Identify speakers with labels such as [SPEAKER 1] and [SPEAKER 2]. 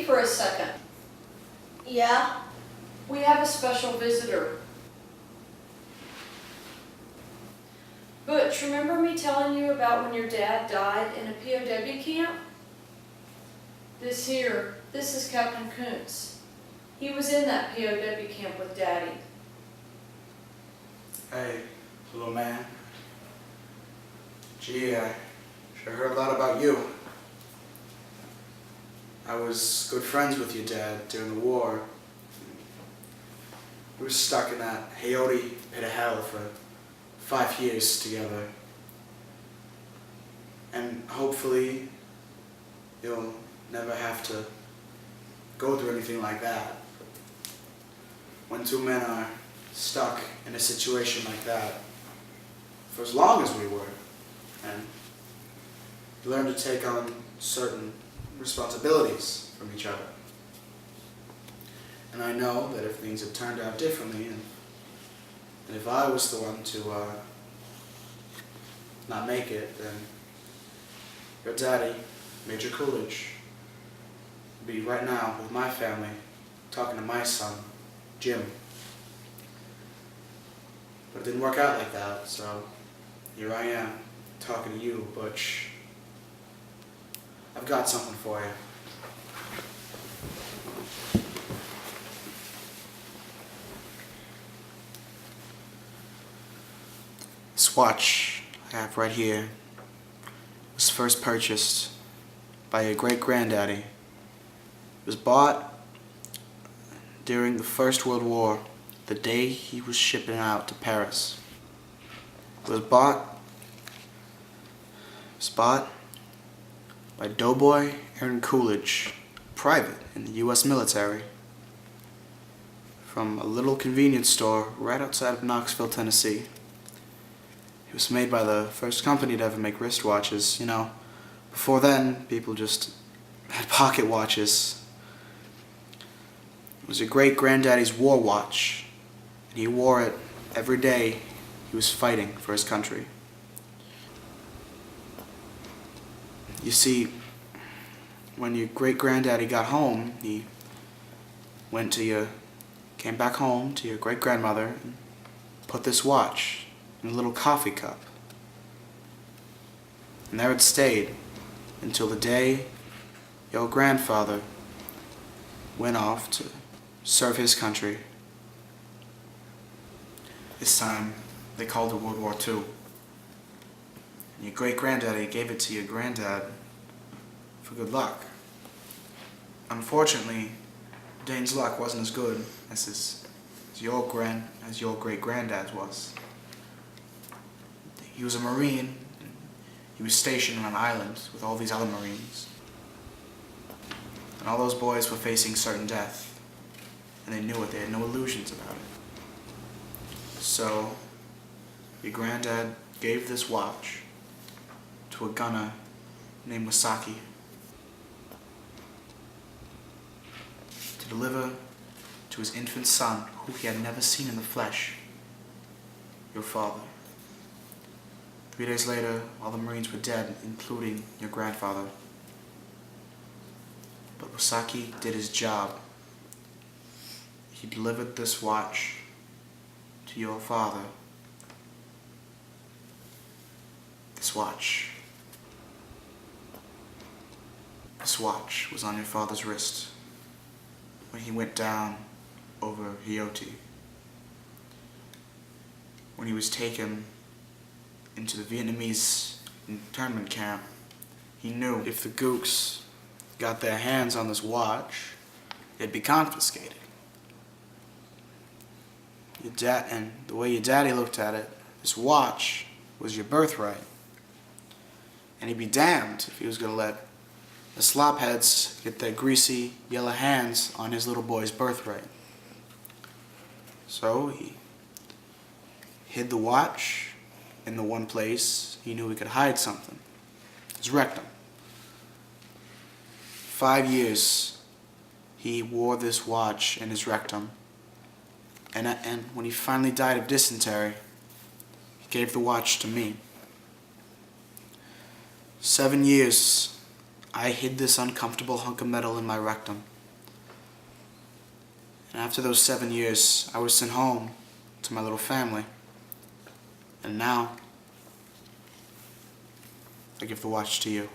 [SPEAKER 1] for a second.
[SPEAKER 2] Yeah?
[SPEAKER 1] We have a special visitor. Butch, remember me telling you about when your dad died in a POW camp? This is Captain Kuntz. He was in that POW camp with Daddy.
[SPEAKER 3] Hey, little man. Gee, I sure heard a lot about you. I was good friends with your dad during the war. We were stuck in that Hayote pit of hell for 5 years together. And hopefully, you'll never have to go through anything like that. When two men are stuck in a situation like that, for as long as we were, and you learn to take on certain responsibilities from each other. And I know that if things had turned out differently, and if I was the one to not make it, then your daddy, Major Coolidge, would be right now with my family, talking to my son, Jim. But it didn't work out like that, so here I am, talking to you, Butch. I've got something for you. This watch I have right here was first purchased by your great-granddaddy. It was bought during the First World War, the day he was shipping out to Paris. It was bought by Doughboy Aaron Coolidge, private in the U.S. military, from a little convenience store right outside of Knoxville, Tennessee. It was made by the first company to ever make wristwatches. You know, before then, people just had pocket watches. It was your great-granddaddy's war watch, and he wore it every day he was fighting for his country. You see, when your great-granddaddy got home, he came back home to your great-grandmother and put this watch in a little coffee cup. And there it stayed until the day your grandfather went off to serve his country. This time, they called it World War II. And your great-granddaddy gave it to your granddad for good luck. Unfortunately, Dane's luck wasn't as good as your great-granddad's was. He was a Marine. He was stationed on an island with all these other Marines. And all those boys were facing certain death. And they knew it. They had no illusions about it. So, your granddad gave this watch to a gunner named Wasaki to deliver to his infant son, who he had never seen in the flesh, your father. 3 days later, all the Marines were dead, including your grandfather. But Wasaki did his job. He delivered this watch to your father. This watch was on your father's wrist when he went down over Hayote. When he was taken into the Vietnamese internment camp, he knew if the gooks got their hands on this watch, it'd be confiscated. And the way your daddy looked at it, this watch was your birthright. And he'd be damned if he was going to let the slopheads get their greasy yellow hands on his little boy's birthright. So he hid the watch in the one place he knew he could hide something. His rectum. 5 years he wore this watch in his rectum. And when he finally died of dysentery, he gave the watch to me. 7 years I hid this uncomfortable hunk of metal in my rectum. And after those 7 years, I was sent home to my little family. And now, I give the watch to you.